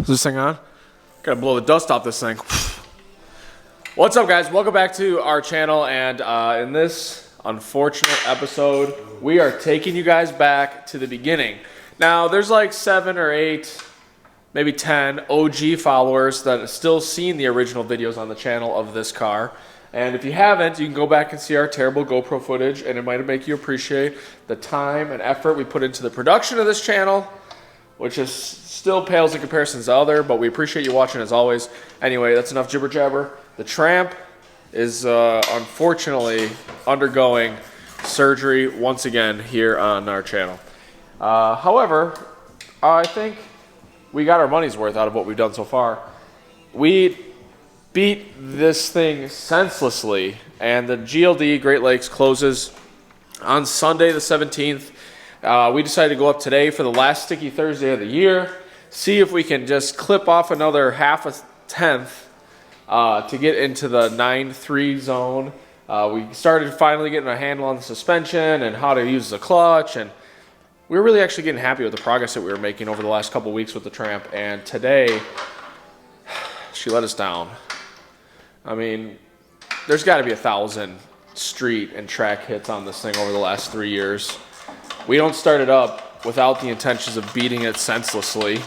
Is this thing on? Gotta blow the dust off this thing. What's up, guys? Welcome back to our channel, and in this unfortunate episode, we are taking you guys back to the beginning. Now, there's like 7 or 8, maybe 10 OG followers that have still seen the original videos on the channel of this car. And if you haven't, you can go back and see our terrible GoPro footage, and it might make you appreciate the time and effort we put into the production of this channel, which is still pales in comparison to other, but we appreciate you watching as always. Anyway, that's enough jibber jabber. The Tramp is unfortunately undergoing surgery once again here on our channel. However, I think we got our money's worth out of what we've done so far. We beat this thing senselessly, and the GLD Great Lakes closes on Sunday the 17th. We decided to go up today for the last Sticky Thursday of the year, see if we can just clip off another half a tenth to get into the 9.3 zone. We started finally getting a handle on the suspension and how to use the clutch, and we were really actually getting happy with the progress that we were making over the last couple weeks with the Tramp, and today she let us down. I mean, there's got to be 1,000 street and track hits on this thing over the last 3 years. We don't start it up without the intentions of beating it senselessly.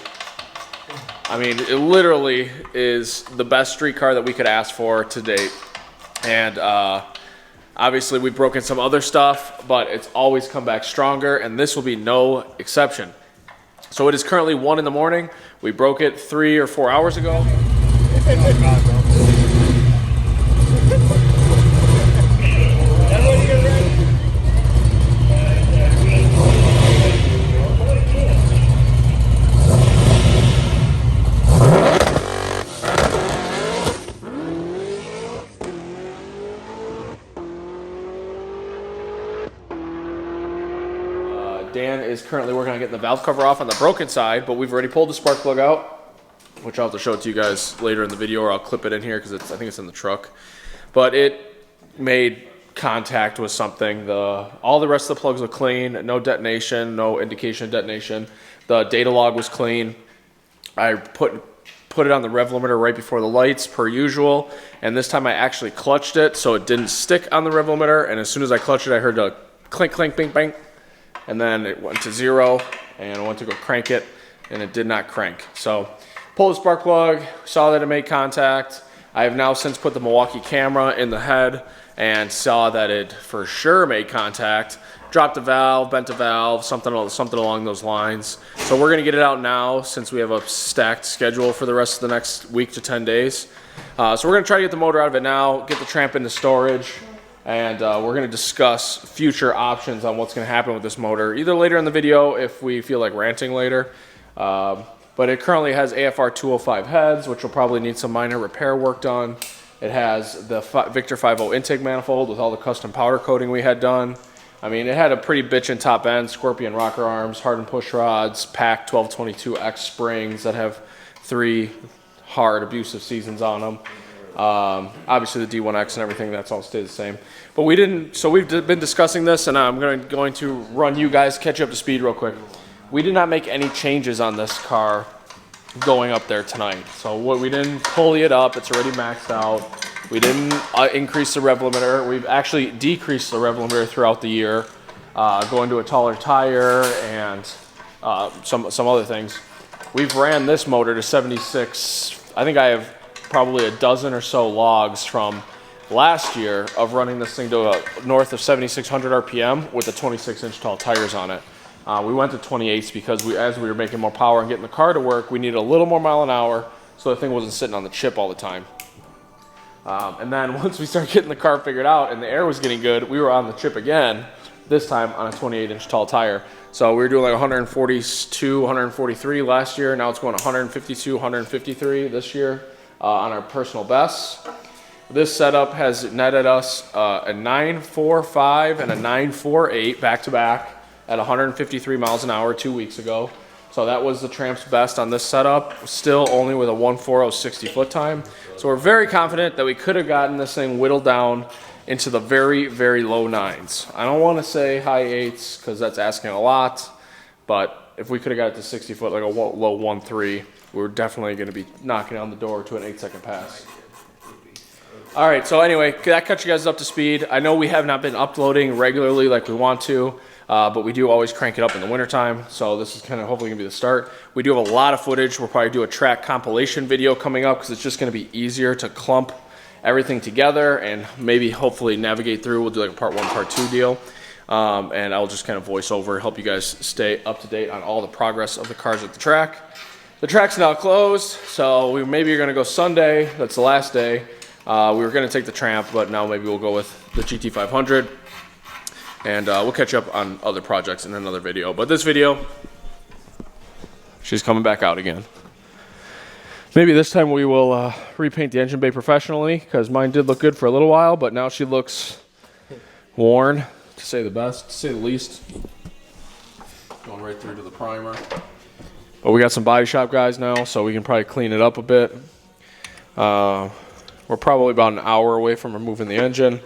I mean, it literally is the best street car that we could ask for to date. And obviously we've broken some other stuff, but it's always come back stronger, and this will be no exception. So it is currently 1 in the morning. We broke it 3 or 4 hours ago. Dan is currently working on getting the valve cover off on the broken side, but we've already pulled the spark plug out, which I'll have to show it to you guys later in the video, or I'll clip it in here because I think it's in the truck. But it made contact with something. All the rest of the plugs look clean, no detonation, no indication of detonation. The data log was clean. I put it on the rev limiter right before the lights per usual, and this time I actually clutched it so it didn't stick on the rev limiter, and as soon as I clutched it I heard a clink, clink, bing, bang. And then it went to 0, and I went to go crank it, and it did not crank. So pulled the spark plug, saw that it made contact. I have now since put the Milwaukee camera in the head and saw that it for sure made contact. Dropped a valve, bent a valve, something along those lines. So we're gonna get it out now since we have a stacked schedule for the rest of the next week to 10 days. So we're gonna try to get the motor out of it now, get the Tramp into storage, and we're going to discuss future options on what's going to happen with this motor, either later in the video if we feel like ranting later. But it currently has AFR 205 heads, which will probably need some minor repair work done. It has the Victor 5.0 intake manifold with all the custom powder coating we had done. I mean, it had a pretty bitchin' top end, Scorpion rocker arms, hardened push rods, Pack 1222X springs that have 3 hard abusive seasons on them. Obviously the D1X and everything, that's all stayed the same. But we didn't, so we've been discussing this, and I'm going to run you guys, catch you up to speed real quick. We did not make any changes on this car going up there tonight. So we didn't pulley it up, it's already maxed out. We didn't increase the rev limiter. We've actually decreased the rev limiter throughout the year, going to a taller tire and some other things. We've ran this motor to 76, I think I have probably a dozen or so logs from last year of running this thing to north of 7,600 RPM with the 26-inch tall tires on it. We went to 28s because as we were making more power and getting the car to work, we needed a little more mile an hour so the thing wasn't sitting on the chip all the time. And then once we started getting the car figured out and the air was getting good, we were on the chip again, this time on a 28-inch tall tire. So we were doing like 142, 143 last year. Now it's going 152, 153 this year. On our personal bests. This setup has netted us a 9.45 and a 9.48 back-to-back at 153 miles an hour 2 weeks ago. So that was the Tramp's best on this setup, still only with a 1.40 60 foot time. So we're very confident that we could have gotten this thing whittled down into the very, very low 9s. I don't want to say high 8s because that's asking a lot, but if we could have got it to 60 foot, like a low 1.3, we're definitely going to be knocking on the door to an 8-second pass. All right, so anyway, that cut you guys up to speed. I know we have not been uploading regularly like we want to, but we do always crank it up in the wintertime, so this is kind of hopefully going to be the start. We do have a lot of footage. We'll probably do a track compilation video coming up because it's just going to be easier to clump everything together and maybe hopefully navigate through. We'll do like a part 1, part 2 deal. And I'll just kind of voice over, help you guys stay up to date on all the progress of the cars at the track. The track's now closed, so maybe you're going to go Sunday. That's the last day. We were going to take the Tramp, but now maybe we'll go with the GT500. And we'll catch up on other projects in another video. But this video, she's coming back out again. Maybe this time we will repaint the engine bay professionally, because mine did look good for a little while, but now she looks worn, to say the best, to say the least. Going right through to the primer. But we got some body shop guys now, so we can probably clean it up a bit. We're probably about an hour away from removing the engine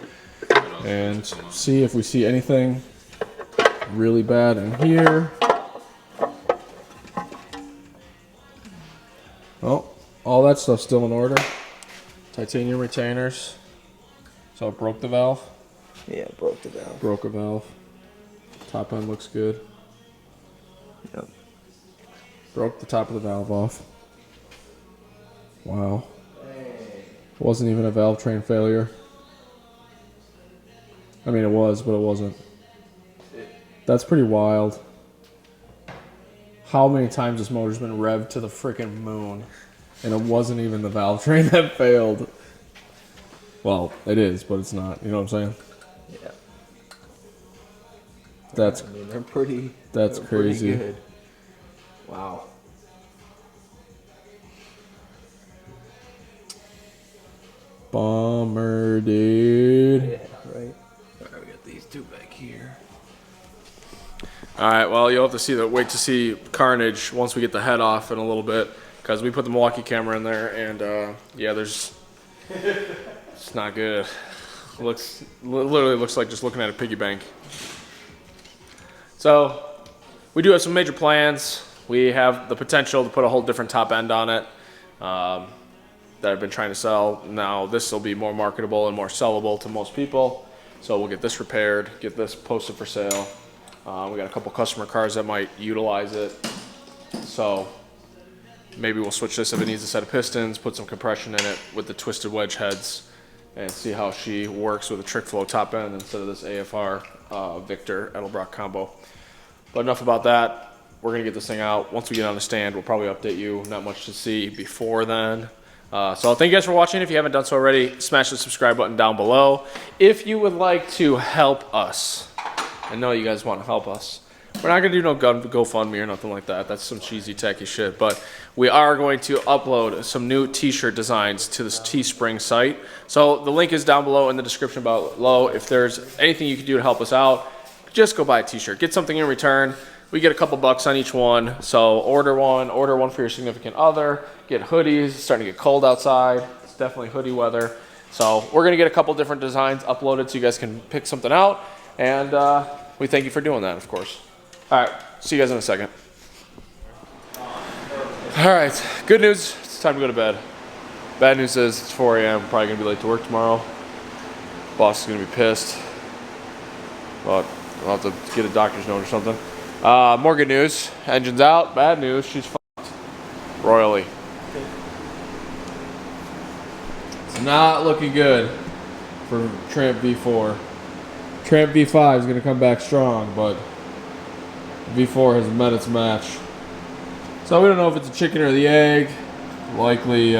and see if we see anything really bad in here. Oh, all that stuff's still in order. Titanium retainers. So it broke the valve? Yeah, broke the valve. Broke a valve. Top end looks good. Yep. Broke the top of the valve off. Wow. Wasn't even a valve train failure. I mean, it was, but it wasn't. That's pretty wild. How many times this motor's been revved to the freaking moon, and it wasn't even the valve train that failed. Well, it is, but it's not. You know what I'm saying? Yeah. That's. I mean, they're pretty. That's they're crazy. Pretty good. Wow. Bummer, dude. Yeah, right. Alright, we got these two back here. Alright, well, you'll have to see wait to see carnage once we get the head off in a little bit, because we put the Milwaukee camera in there, and yeah, it's not good. Literally looks like just looking at a piggy bank. So, we do have some major plans. We have the potential to put a whole different top end on it. That I've been trying to sell. Now this will be more marketable and more sellable to most people. So we'll get this repaired, get this posted for sale. We got a couple customer cars that might utilize it. So maybe we'll switch this if it needs a set of pistons, put some compression in it with the twisted wedge heads, and see how she works with a trick flow top end instead of this AFR Victor Edelbrock combo. But enough about that. We're gonna get this thing out. Once we get on the stand, we'll probably update you. Not much to see before then. So thank you guys for watching. If you haven't done so already, smash the subscribe button down below. If you would like to help us, I know you guys want to help us. We're not going to do no GoFundMe or nothing like that. That's some cheesy, tacky shit. But we are going to upload some new t-shirt designs to this Teespring site. So the link is down below in the description below. If there's anything you can do to help us out, just go buy a t-shirt. Get something in return. We get a couple bucks on each one, so order one for your significant other. Get hoodies. It's starting to get cold outside. It's definitely hoodie weather. So we're gonna get a couple different designs uploaded so you guys can pick something out. And we thank you for doing that, of course. All right, see you guys in a second. All right, good news. It's time to go to bed. Bad news is it's 4 a.m. Probably gonna be late to work tomorrow. Boss is gonna be pissed, but I'll have to get a doctor's note or something. More good news. Engine's out. Bad news. She's fucked royally. It's not looking good for Tramp V4. Tramp V5 is going to come back strong, but V4 has met its match. So we don't know if it's a chicken or the egg. Likely,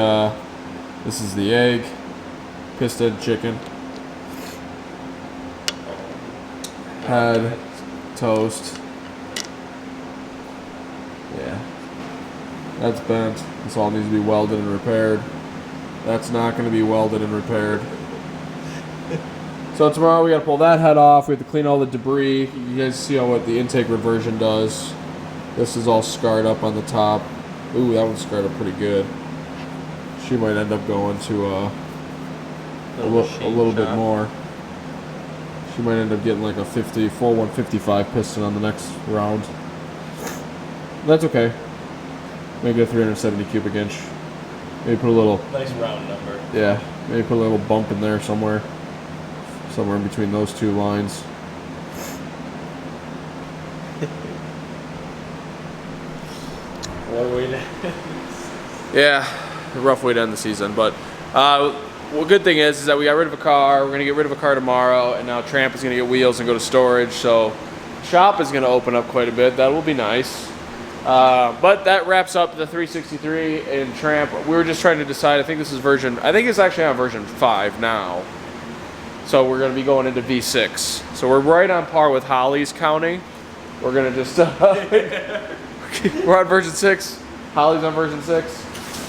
this is the egg. Piston chicken. Head. Toast. Yeah, that's bent. This all needs to be welded and repaired. That's not going to be welded and repaired. So tomorrow we got to pull that head off. We have to clean all the debris. You guys see how what the intake reversion does. This is all scarred up on the top. Ooh, that one's scarred up pretty good. She might end up going to a little bit more. She might end up getting like a full 155 piston on the next round. That's okay. Make it a 370 cubic inch. Maybe put a little. Nice round number. Yeah, maybe put a little bump in there somewhere. Somewhere in between those two lines. What we Yeah, a rough way to end the season. But well, good thing is that we got rid of a car. We're gonna get rid of a car tomorrow, and now Tramp is gonna get wheels and go to storage. So shop is gonna open up quite a bit. That will be nice. But that wraps up the 363 in Tramp. We were just trying to decide. I think this is version. I think it's actually on version 5 now. So we're gonna be going into V6. So we're right on par with Holly's counting. We're gonna just we're on version 6. Holly's on version 6.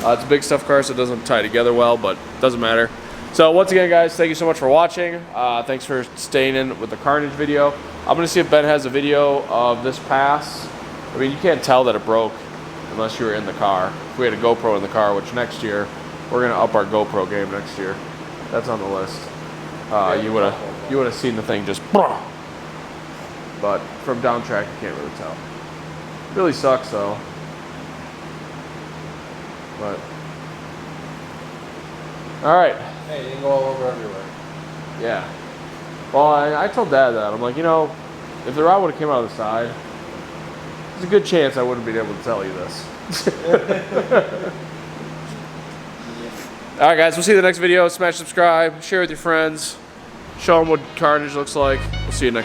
It's a big stuff car, so it doesn't tie together well, but it doesn't matter. So once again, guys, thank you so much for watching. Thanks for staying in with the Carnage video. I'm gonna see if Ben has a video of this pass. I mean, you can't tell that it broke unless you were in the car. If we had a GoPro in the car, which next year, we're gonna up our GoPro game next year. That's on the list. You would have seen the thing just, but from down track, you can't really tell. Really sucks though. But all right. Hey, you can go all over everywhere. Yeah. Well, I told Dad that. I'm like, you know, if the rod would have came out of the side, there's a good chance I wouldn't be able to tell you this. All right, guys. We'll see you in the next video. Smash subscribe. Share with your friends. Show them what Carnage looks like. We'll see you next